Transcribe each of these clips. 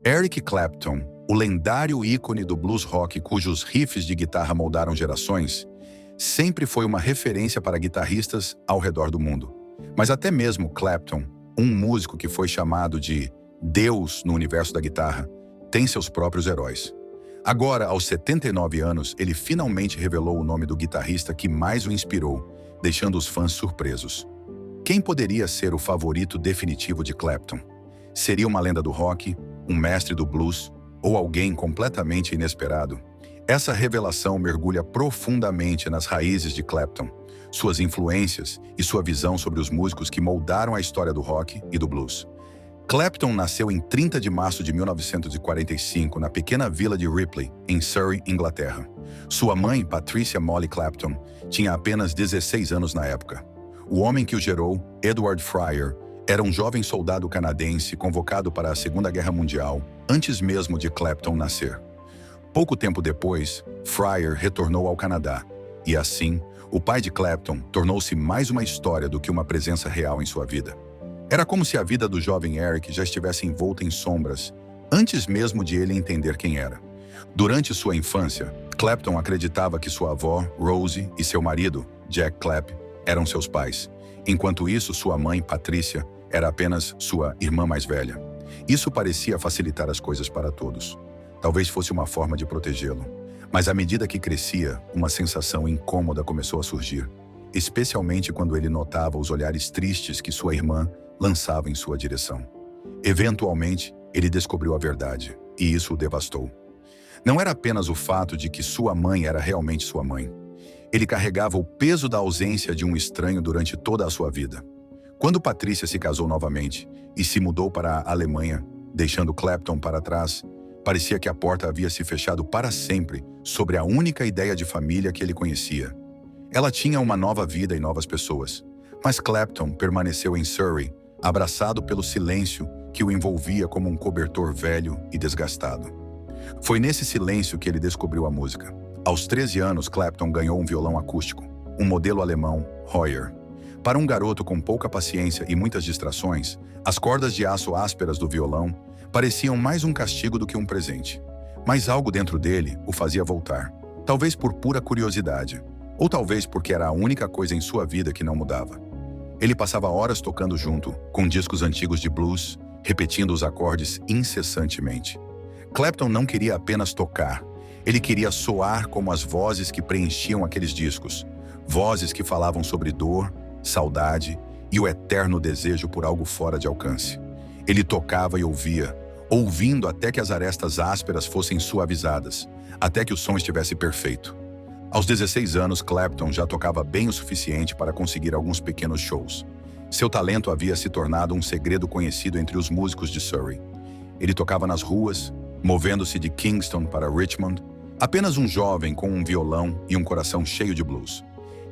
Eric Clapton, o lendário ícone do blues rock cujos riffs de guitarra moldaram gerações, sempre foi uma referência para guitarristas ao redor do mundo. Mas até mesmo Clapton, um músico que foi chamado de Deus no universo da guitarra, tem seus próprios heróis. Agora, aos 79 anos, ele finalmente revelou o nome do guitarrista que mais o inspirou, deixando os fãs surpresos. Quem poderia ser o favorito definitivo de Clapton? Seria uma lenda do rock, um mestre do blues ou alguém completamente inesperado? Essa revelação mergulha profundamente nas raízes de Clapton, suas influências e sua visão sobre os músicos que moldaram a história do rock e do blues. Clapton nasceu em 30 de março de 1945 na pequena vila de Ripley, em Surrey, Inglaterra. Sua mãe, Patricia Molly Clapton, tinha apenas 16 anos na época. O homem que o gerou, Edward Fryer, era um jovem soldado canadense convocado para a Segunda Guerra Mundial, antes mesmo de Clapton nascer. Pouco tempo depois, Fryer retornou ao Canadá, e assim, o pai de Clapton tornou-se mais uma história do que uma presença real em sua vida. Era como se a vida do jovem Eric já estivesse envolta em sombras, antes mesmo de ele entender quem era. Durante sua infância, Clapton acreditava que sua avó, Rosie, e seu marido, Jack Clapp, eram seus pais. Enquanto isso, sua mãe, Patricia, era apenas sua irmã mais velha. Isso parecia facilitar as coisas para todos. Talvez fosse uma forma de protegê-lo. Mas à medida que crescia, uma sensação incômoda começou a surgir, especialmente quando ele notava os olhares tristes que sua irmã lançava em sua direção. Eventualmente, ele descobriu a verdade, e isso o devastou. Não era apenas o fato de que sua mãe era realmente sua mãe. Ele carregava o peso da ausência de um estranho durante toda a sua vida. Quando Patricia se casou novamente e se mudou para a Alemanha, deixando Clapton para trás, parecia que a porta havia se fechado para sempre sobre a única ideia de família que ele conhecia. Ela tinha uma nova vida e novas pessoas, mas Clapton permaneceu em Surrey, abraçado pelo silêncio que o envolvia como um cobertor velho e desgastado. Foi nesse silêncio que ele descobriu a música. Aos 13 anos, Clapton ganhou um violão acústico, um modelo alemão, Heuer. Para um garoto com pouca paciência e muitas distrações, as cordas de aço ásperas do violão pareciam mais um castigo do que um presente. Mas algo dentro dele o fazia voltar, talvez por pura curiosidade, ou talvez porque era a única coisa em sua vida que não mudava. Ele passava horas tocando junto, com discos antigos de blues, repetindo os acordes incessantemente. Clapton não queria apenas tocar, ele queria soar como as vozes que preenchiam aqueles discos, vozes que falavam sobre dor, saudade e o eterno desejo por algo fora de alcance. Ele tocava e ouvia, ouvindo até que as arestas ásperas fossem suavizadas, até que o som estivesse perfeito. Aos 16 anos, Clapton já tocava bem o suficiente para conseguir alguns pequenos shows. Seu talento havia se tornado um segredo conhecido entre os músicos de Surrey. Ele tocava nas ruas, movendo-se de Kingston para Richmond, apenas um jovem com um violão e um coração cheio de blues.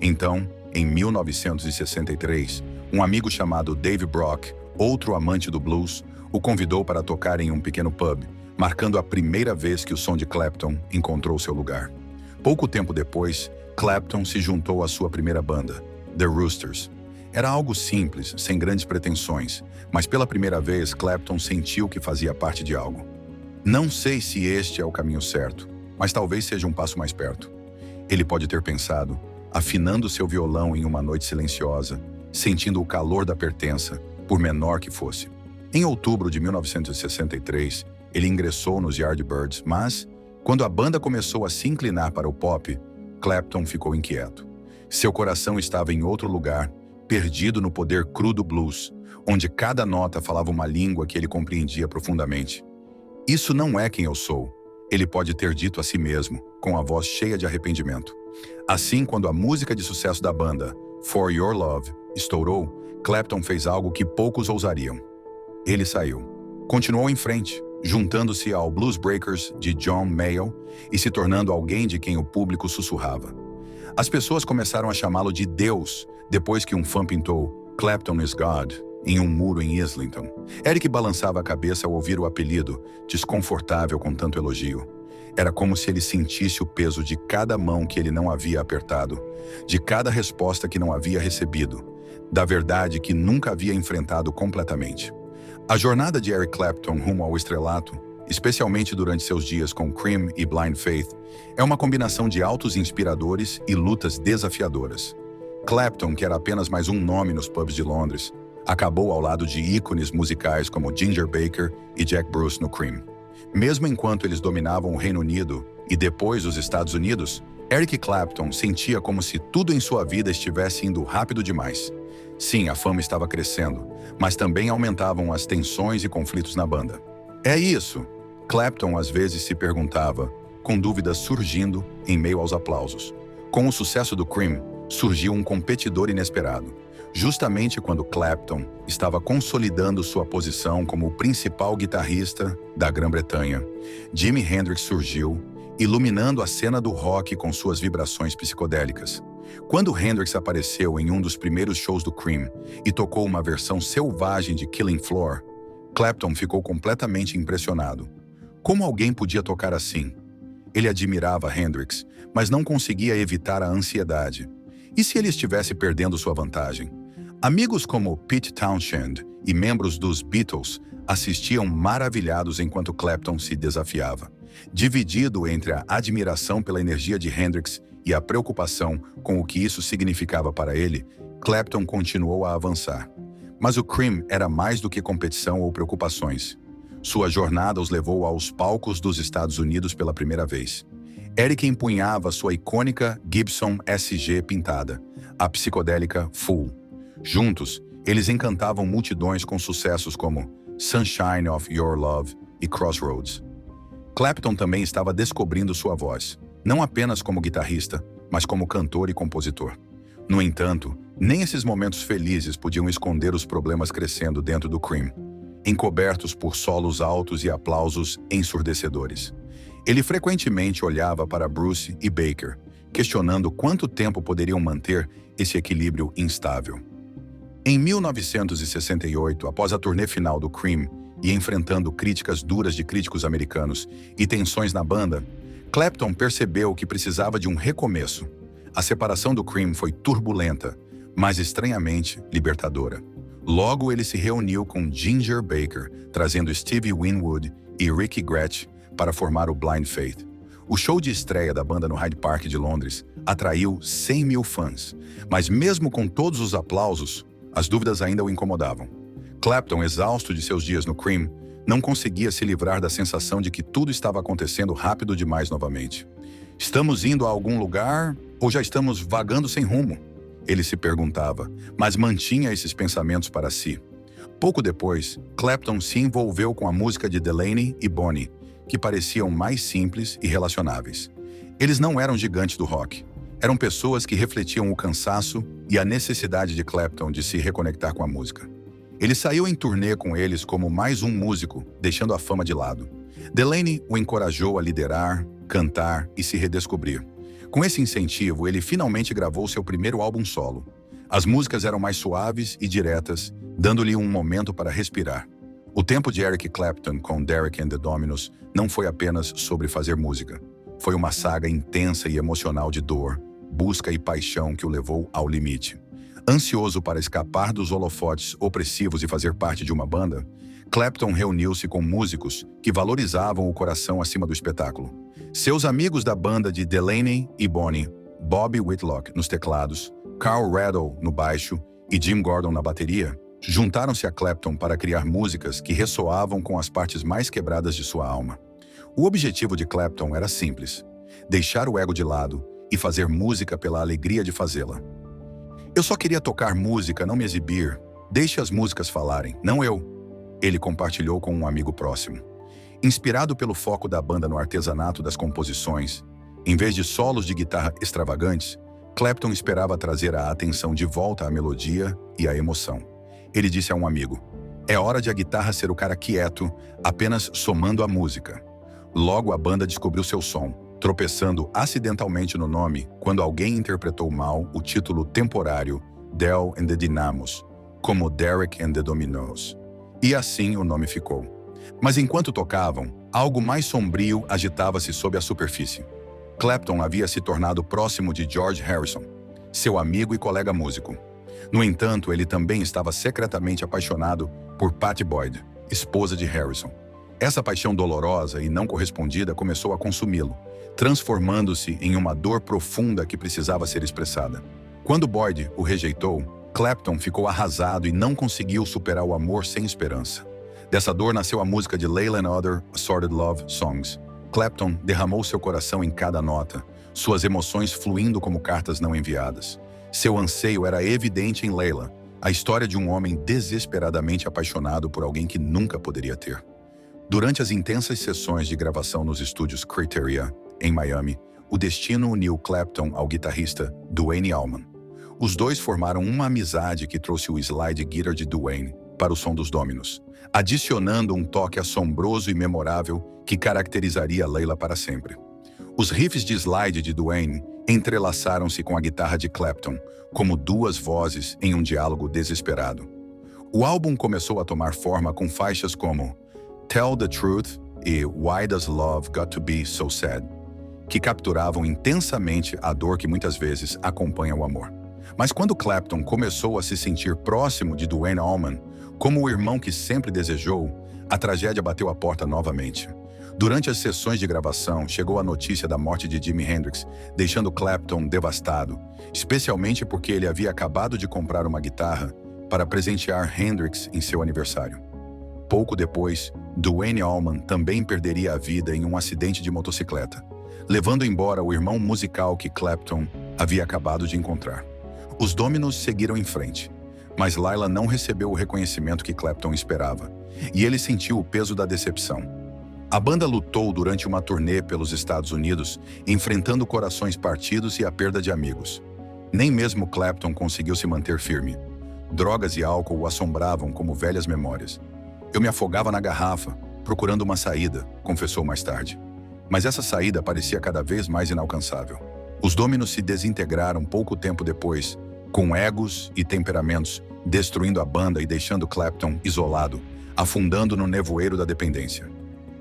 Então, em 1963, um amigo chamado Dave Brock, outro amante do blues, o convidou para tocar em um pequeno pub, marcando a primeira vez que o som de Clapton encontrou seu lugar. Pouco tempo depois, Clapton se juntou à sua primeira banda, The Roosters. Era algo simples, sem grandes pretensões, mas pela primeira vez Clapton sentiu que fazia parte de algo. Não sei se este é o caminho certo, mas talvez seja um passo mais perto. Ele pode ter pensado, afinando seu violão em uma noite silenciosa, sentindo o calor da pertença, por menor que fosse. Em outubro de 1963, ele ingressou nos Yardbirds, mas, quando a banda começou a se inclinar para o pop, Clapton ficou inquieto. Seu coração estava em outro lugar, perdido no poder cru do blues, onde cada nota falava uma língua que ele compreendia profundamente. Isso não é quem eu sou, ele pode ter dito a si mesmo, com a voz cheia de arrependimento. Assim, quando a música de sucesso da banda, For Your Love, estourou, Clapton fez algo que poucos ousariam. Ele saiu. Continuou em frente, juntando-se ao Blues Breakers de John Mayall e se tornando alguém de quem o público sussurrava. As pessoas começaram a chamá-lo de Deus, depois que um fã pintou Clapton is God em um muro em Islington. Eric balançava a cabeça ao ouvir o apelido, desconfortável com tanto elogio. Era como se ele sentisse o peso de cada mão que ele não havia apertado, de cada resposta que não havia recebido, da verdade que nunca havia enfrentado completamente. A jornada de Eric Clapton rumo ao estrelato especialmente durante seus dias com Cream e Blind Faith, é uma combinação de altos inspiradores e lutas desafiadoras. Clapton, que era apenas mais um nome nos pubs de Londres, acabou ao lado de ícones musicais como Ginger Baker e Jack Bruce no Cream. Mesmo enquanto eles dominavam o Reino Unido e depois os Estados Unidos, Eric Clapton sentia como se tudo em sua vida estivesse indo rápido demais. Sim, a fama estava crescendo, mas também aumentavam as tensões e conflitos na banda. É isso, Clapton às vezes se perguntava, com dúvidas surgindo em meio aos aplausos. Com o sucesso do Cream, surgiu um competidor inesperado. Justamente quando Clapton estava consolidando sua posição como o principal guitarrista da Grã-Bretanha, Jimi Hendrix surgiu, iluminando a cena do rock com suas vibrações psicodélicas. Quando Hendrix apareceu em um dos primeiros shows do Cream e tocou uma versão selvagem de Killing Floor, Clapton ficou completamente impressionado. Como alguém podia tocar assim? Ele admirava Hendrix, mas não conseguia evitar a ansiedade. E se ele estivesse perdendo sua vantagem? Amigos como Pete Townshend e membros dos Beatles assistiam maravilhados enquanto Clapton se desafiava. Dividido entre a admiração pela energia de Hendrix e a preocupação com o que isso significava para ele, Clapton continuou a avançar. Mas o Cream era mais do que competição ou preocupações. Sua jornada os levou aos palcos dos Estados Unidos pela primeira vez. Eric empunhava sua icônica Gibson SG pintada, a psicodélica Fool. Juntos, eles encantavam multidões com sucessos como Sunshine of Your Love e Crossroads. Clapton também estava descobrindo sua voz, não apenas como guitarrista, mas como cantor e compositor. No entanto, nem esses momentos felizes podiam esconder os problemas crescendo dentro do Cream, encobertos por solos altos e aplausos ensurdecedores. Ele frequentemente olhava para Bruce e Baker, questionando quanto tempo poderiam manter esse equilíbrio instável. Em 1968, após a turnê final do Cream e enfrentando críticas duras de críticos americanos e tensões na banda, Clapton percebeu que precisava de um recomeço. A separação do Cream foi turbulenta, mas estranhamente libertadora. Logo, ele se reuniu com Ginger Baker, trazendo Stevie Winwood e Ricky Gretsch para formar o Blind Faith. O show de estreia da banda no Hyde Park de Londres atraiu 100 mil fãs, mas mesmo com todos os aplausos, as dúvidas ainda o incomodavam. Clapton, exausto de seus dias no Cream, não conseguia se livrar da sensação de que tudo estava acontecendo rápido demais novamente. Estamos indo a algum lugar ou já estamos vagando sem rumo? Ele se perguntava, mas mantinha esses pensamentos para si. Pouco depois, Clapton se envolveu com a música de Delaney e Bonnie, que pareciam mais simples e relacionáveis. Eles não eram gigantes do rock. Eram pessoas que refletiam o cansaço e a necessidade de Clapton de se reconectar com a música. Ele saiu em turnê com eles como mais um músico, deixando a fama de lado. Delaney o encorajou a liderar, cantar e se redescobrir. Com esse incentivo, ele finalmente gravou seu primeiro álbum solo. As músicas eram mais suaves e diretas, dando-lhe um momento para respirar. O tempo de Eric Clapton com Derek and the Dominos não foi apenas sobre fazer música. Foi uma saga intensa e emocional de dor, busca e paixão que o levou ao limite. Ansioso para escapar dos holofotes opressivos e fazer parte de uma banda, Clapton reuniu-se com músicos que valorizavam o coração acima do espetáculo. Seus amigos da banda de Delaney e Bonnie, Bobby Whitlock nos teclados, Carl Rattle no baixo e Jim Gordon na bateria, juntaram-se a Clapton para criar músicas que ressoavam com as partes mais quebradas de sua alma. O objetivo de Clapton era simples: deixar o ego de lado e fazer música pela alegria de fazê-la. Eu só queria tocar música, não me exibir. Deixe as músicas falarem, não eu. Ele compartilhou com um amigo próximo. Inspirado pelo foco da banda no artesanato das composições, em vez de solos de guitarra extravagantes, Clapton esperava trazer a atenção de volta à melodia e à emoção. Ele disse a um amigo: "É hora de a guitarra ser o cara quieto, apenas somando a música." Logo a banda descobriu seu som, tropeçando acidentalmente no nome quando alguém interpretou mal o título temporário Del and the Dynamos, como Derek and the Dominos. E assim o nome ficou. Mas enquanto tocavam, algo mais sombrio agitava-se sob a superfície. Clapton havia se tornado próximo de George Harrison, seu amigo e colega músico. No entanto, ele também estava secretamente apaixonado por Pattie Boyd, esposa de Harrison. Essa paixão dolorosa e não correspondida começou a consumi-lo, transformando-se em uma dor profunda que precisava ser expressada. Quando Boyd o rejeitou, Clapton ficou arrasado e não conseguiu superar o amor sem esperança. Dessa dor nasceu a música de Layla and Other Assorted Love Songs. Clapton derramou seu coração em cada nota, suas emoções fluindo como cartas não enviadas. Seu anseio era evidente em Layla, a história de um homem desesperadamente apaixonado por alguém que nunca poderia ter. Durante as intensas sessões de gravação nos estúdios Criteria, em Miami, o destino uniu Clapton ao guitarrista Duane Allman. Os dois formaram uma amizade que trouxe o slide guitar de Duane para o som dos Dominos, adicionando um toque assombroso e memorável que caracterizaria Layla para sempre. Os riffs de slide de Duane entrelaçaram-se com a guitarra de Clapton, como duas vozes em um diálogo desesperado. O álbum começou a tomar forma com faixas como Tell the Truth e Why Does Love Got to Be So Sad, que capturavam intensamente a dor que muitas vezes acompanha o amor. Mas quando Clapton começou a se sentir próximo de Duane Allman, como o irmão que sempre desejou, a tragédia bateu à porta novamente. Durante as sessões de gravação, chegou a notícia da morte de Jimi Hendrix, deixando Clapton devastado, especialmente porque ele havia acabado de comprar uma guitarra para presentear Hendrix em seu aniversário. Pouco depois, Duane Allman também perderia a vida em um acidente de motocicleta, levando embora o irmão musical que Clapton havia acabado de encontrar. Os Dominos seguiram em frente, mas Layla não recebeu o reconhecimento que Clapton esperava, e ele sentiu o peso da decepção. A banda lutou durante uma turnê pelos Estados Unidos, enfrentando corações partidos e a perda de amigos. Nem mesmo Clapton conseguiu se manter firme. Drogas e álcool o assombravam como velhas memórias. Eu me afogava na garrafa, procurando uma saída, confessou mais tarde. Mas essa saída parecia cada vez mais inalcançável. Os Dominos se desintegraram pouco tempo depois, com egos e temperamentos, destruindo a banda e deixando Clapton isolado, afundando no nevoeiro da dependência.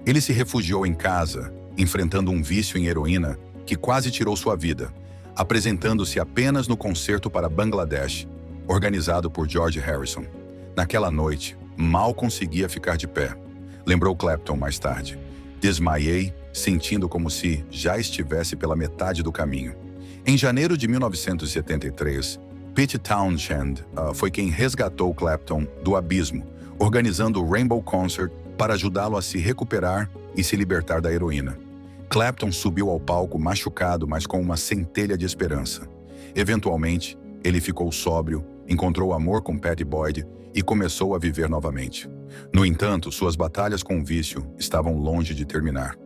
Ele se refugiou em casa, enfrentando um vício em heroína que quase tirou sua vida, apresentando-se apenas no concerto para Bangladesh, organizado por George Harrison. Naquela noite, mal conseguia ficar de pé, lembrou Clapton mais tarde. Desmaiei, sentindo como se já estivesse pela metade do caminho. Em janeiro de 1973, Pete Townshend foi quem resgatou Clapton do abismo, organizando o Rainbow Concert para ajudá-lo a se recuperar e se libertar da heroína. Clapton subiu ao palco machucado, mas com uma centelha de esperança. Eventualmente, ele ficou sóbrio, encontrou amor com Pattie Boyd e começou a viver novamente. No entanto, suas batalhas com o vício estavam longe de terminar.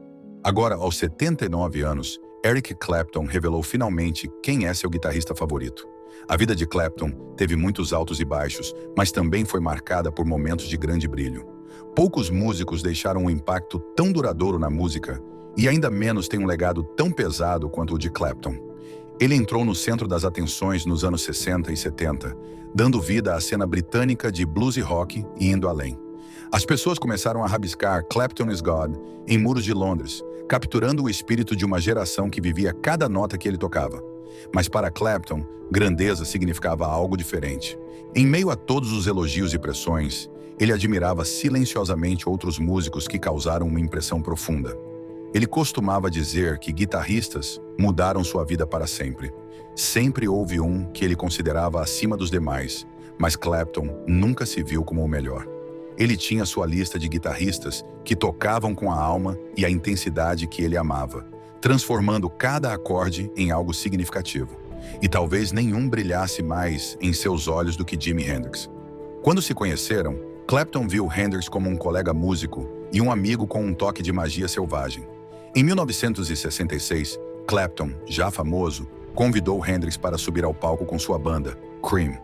Agora, aos 79 anos, Eric Clapton revelou finalmente quem é seu guitarrista favorito. A vida de Clapton teve muitos altos e baixos, mas também foi marcada por momentos de grande brilho. Poucos músicos deixaram um impacto tão duradouro na música, e ainda menos têm um legado tão pesado quanto o de Clapton. Ele entrou no centro das atenções nos anos 60 e 70, dando vida à cena britânica de blues e rock e indo além. As pessoas começaram a rabiscar Clapton is God em muros de Londres, capturando o espírito de uma geração que vivia cada nota que ele tocava. Mas para Clapton, grandeza significava algo diferente. Em meio a todos os elogios e pressões, ele admirava silenciosamente outros músicos que causaram uma impressão profunda. Ele costumava dizer que guitarristas mudaram sua vida para sempre. Sempre houve um que ele considerava acima dos demais, mas Clapton nunca se viu como o melhor. Ele tinha sua lista de guitarristas que tocavam com a alma e a intensidade que ele amava, transformando cada acorde em algo significativo. E talvez nenhum brilhasse mais em seus olhos do que Jimi Hendrix. Quando se conheceram, Clapton viu Hendrix como um colega músico e um amigo com um toque de magia selvagem. Em 1966, Clapton, já famoso, convidou Hendrix para subir ao palco com sua banda, Cream.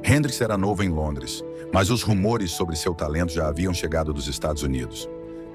Hendrix era novo em Londres, mas os rumores sobre seu talento já haviam chegado dos Estados Unidos.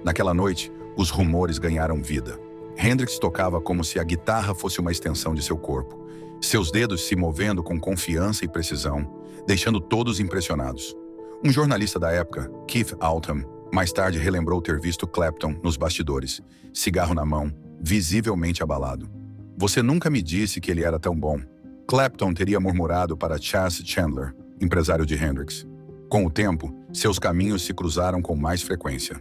Naquela noite, os rumores ganharam vida. Hendrix tocava como se a guitarra fosse uma extensão de seu corpo, seus dedos se movendo com confiança e precisão, deixando todos impressionados. Um jornalista da época, Keith Altham, mais tarde relembrou ter visto Clapton nos bastidores, cigarro na mão, visivelmente abalado. "Você nunca me disse que ele era tão bom", Clapton teria murmurado para Chas Chandler, empresário de Hendrix. Com o tempo, seus caminhos se cruzaram com mais frequência.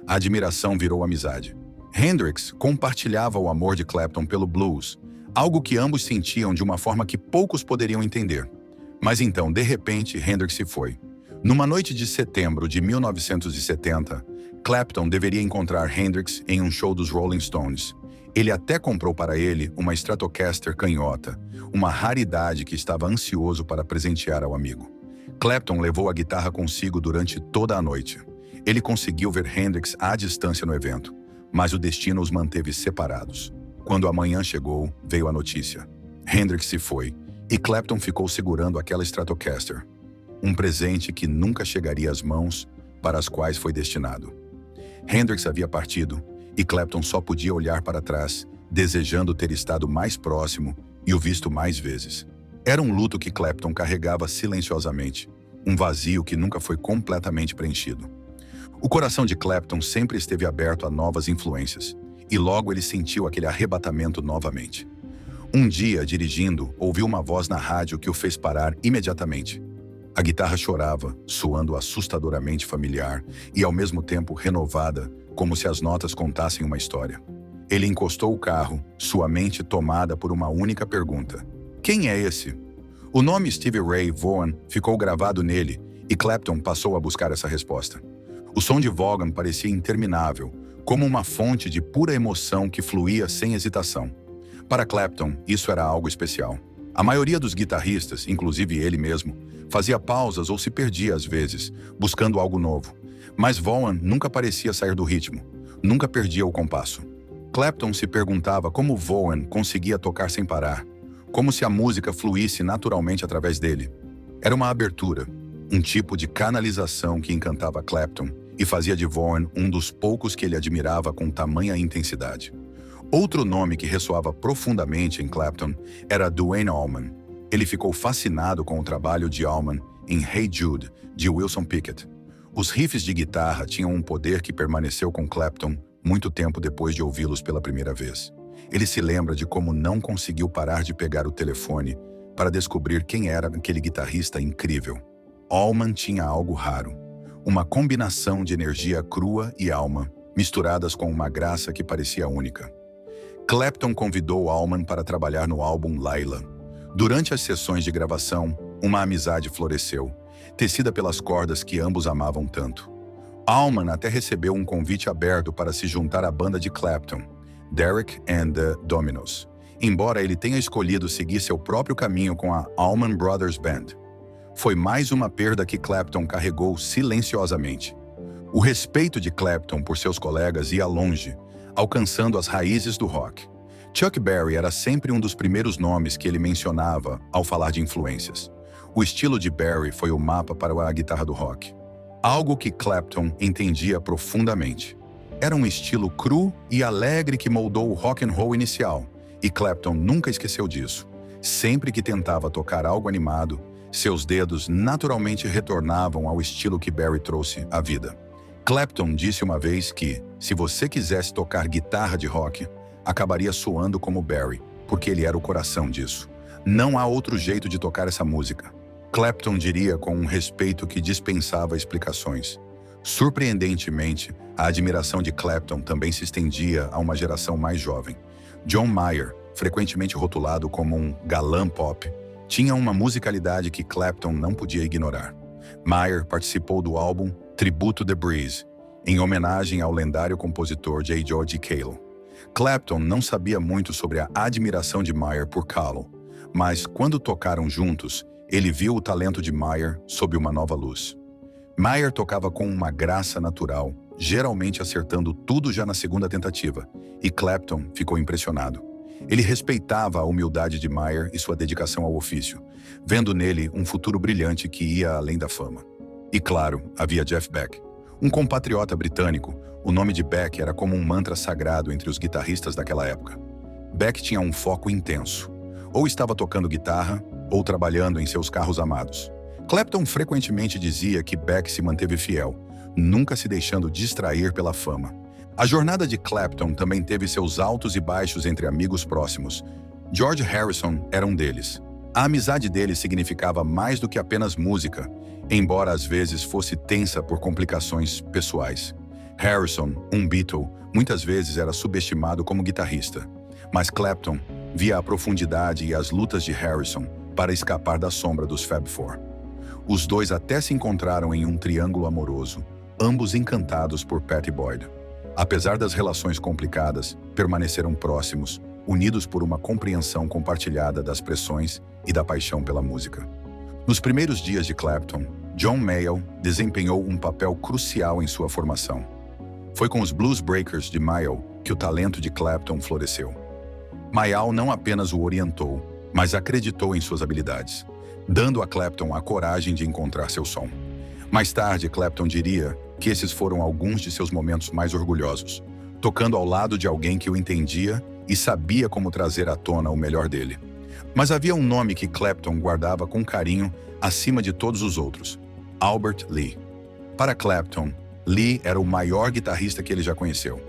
A admiração virou amizade. Hendrix compartilhava o amor de Clapton pelo blues, algo que ambos sentiam de uma forma que poucos poderiam entender. Mas então, de repente, Hendrix se foi. Numa noite de setembro de 1970, Clapton deveria encontrar Hendrix em um show dos Rolling Stones. Ele até comprou para ele uma Stratocaster canhota, uma raridade que estava ansioso para presentear ao amigo. Clapton levou a guitarra consigo durante toda a noite. Ele conseguiu ver Hendrix à distância no evento, mas o destino os manteve separados. Quando a manhã chegou, veio a notícia. Hendrix se foi, e Clapton ficou segurando aquela Stratocaster. Um presente que nunca chegaria às mãos para as quais foi destinado. Hendrix havia partido, e Clapton só podia olhar para trás, desejando ter estado mais próximo e o visto mais vezes. Era um luto que Clapton carregava silenciosamente, um vazio que nunca foi completamente preenchido. O coração de Clapton sempre esteve aberto a novas influências, e logo ele sentiu aquele arrebatamento novamente. Um dia, dirigindo, ouviu uma voz na rádio que o fez parar imediatamente. A guitarra chorava, soando assustadoramente familiar e ao mesmo tempo renovada, como se as notas contassem uma história. Ele encostou o carro, sua mente tomada por uma única pergunta. Quem é esse? O nome Stevie Ray Vaughan ficou gravado nele e Clapton passou a buscar essa resposta. O som de Vaughan parecia interminável, como uma fonte de pura emoção que fluía sem hesitação. Para Clapton, isso era algo especial. A maioria dos guitarristas, inclusive ele mesmo, fazia pausas ou se perdia às vezes, buscando algo novo. Mas Vaughan nunca parecia sair do ritmo, nunca perdia o compasso. Clapton se perguntava como Vaughan conseguia tocar sem parar, como se a música fluísse naturalmente através dele. Era uma abertura, um tipo de canalização que encantava Clapton e fazia de Vaughan um dos poucos que ele admirava com tamanha intensidade. Outro nome que ressoava profundamente em Clapton era Duane Allman. Ele ficou fascinado com o trabalho de Allman em Hey Jude, de Wilson Pickett. Os riffs de guitarra tinham um poder que permaneceu com Clapton muito tempo depois de ouvi-los pela primeira vez. Ele se lembra de como não conseguiu parar de pegar o telefone para descobrir quem era aquele guitarrista incrível. Allman tinha algo raro, uma combinação de energia crua e alma, misturadas com uma graça que parecia única. Clapton convidou Allman para trabalhar no álbum Laila. Durante as sessões de gravação, uma amizade floresceu, tecida pelas cordas que ambos amavam tanto. Allman até recebeu um convite aberto para se juntar à banda de Clapton, Derek and the Dominos, embora ele tenha escolhido seguir seu próprio caminho com a Allman Brothers Band. Foi mais uma perda que Clapton carregou silenciosamente. O respeito de Clapton por seus colegas ia longe, alcançando as raízes do rock. Chuck Berry era sempre um dos primeiros nomes que ele mencionava ao falar de influências. O estilo de Berry foi o mapa para a guitarra do rock. Algo que Clapton entendia profundamente. Era um estilo cru e alegre que moldou o rock and roll inicial, e Clapton nunca esqueceu disso. Sempre que tentava tocar algo animado, seus dedos naturalmente retornavam ao estilo que Berry trouxe à vida. Clapton disse uma vez que, se você quisesse tocar guitarra de rock, acabaria soando como Berry, porque ele era o coração disso. Não há outro jeito de tocar essa música. Clapton diria com um respeito que dispensava explicações. Surpreendentemente, a admiração de Clapton também se estendia a uma geração mais jovem. John Mayer, frequentemente rotulado como um galã pop, tinha uma musicalidade que Clapton não podia ignorar. Mayer participou do álbum Tribute to the Breeze, em homenagem ao lendário compositor J. George Cale. Clapton não sabia muito sobre a admiração de Mayer por Cale, mas quando tocaram juntos, ele viu o talento de Mayer sob uma nova luz. Mayer tocava com uma graça natural, geralmente acertando tudo já na segunda tentativa, e Clapton ficou impressionado. Ele respeitava a humildade de Mayer e sua dedicação ao ofício, vendo nele um futuro brilhante que ia além da fama. E claro, havia Jeff Beck. Um compatriota britânico, o nome de Beck era como um mantra sagrado entre os guitarristas daquela época. Beck tinha um foco intenso. Ou estava tocando guitarra, ou trabalhando em seus carros amados. Clapton frequentemente dizia que Beck se manteve fiel, nunca se deixando distrair pela fama. A jornada de Clapton também teve seus altos e baixos entre amigos próximos. George Harrison era um deles. A amizade dele significava mais do que apenas música, embora às vezes fosse tensa por complicações pessoais. Harrison, um Beatle, muitas vezes era subestimado como guitarrista, mas Clapton via a profundidade e as lutas de Harrison para escapar da sombra dos Fab Four. Os dois até se encontraram em um triângulo amoroso, ambos encantados por Pattie Boyd. Apesar das relações complicadas, permaneceram próximos, unidos por uma compreensão compartilhada das pressões e da paixão pela música. Nos primeiros dias de Clapton, John Mayall desempenhou um papel crucial em sua formação. Foi com os Blues Breakers de Mayall que o talento de Clapton floresceu. Mayall não apenas o orientou, mas acreditou em suas habilidades, dando a Clapton a coragem de encontrar seu som. Mais tarde, Clapton diria que esses foram alguns de seus momentos mais orgulhosos, tocando ao lado de alguém que o entendia e sabia como trazer à tona o melhor dele. Mas havia um nome que Clapton guardava com carinho acima de todos os outros: Albert Lee. Para Clapton, Lee era o maior guitarrista que ele já conheceu.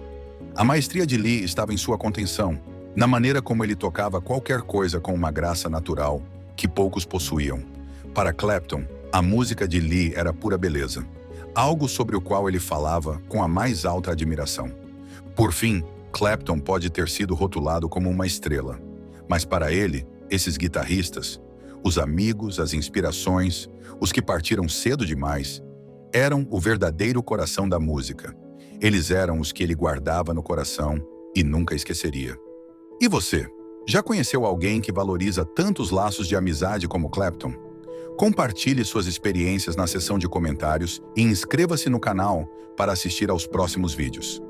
A maestria de Lee estava em sua contenção, na maneira como ele tocava qualquer coisa com uma graça natural que poucos possuíam. Para Clapton, a música de Lee era pura beleza, algo sobre o qual ele falava com a mais alta admiração. Por fim, Clapton pode ter sido rotulado como uma estrela, mas para ele, esses guitarristas, os amigos, as inspirações, os que partiram cedo demais, eram o verdadeiro coração da música. Eles eram os que ele guardava no coração e nunca esqueceria. E você? Já conheceu alguém que valoriza tantos laços de amizade como Clapton? Compartilhe suas experiências na seção de comentários e inscreva-se no canal para assistir aos próximos vídeos.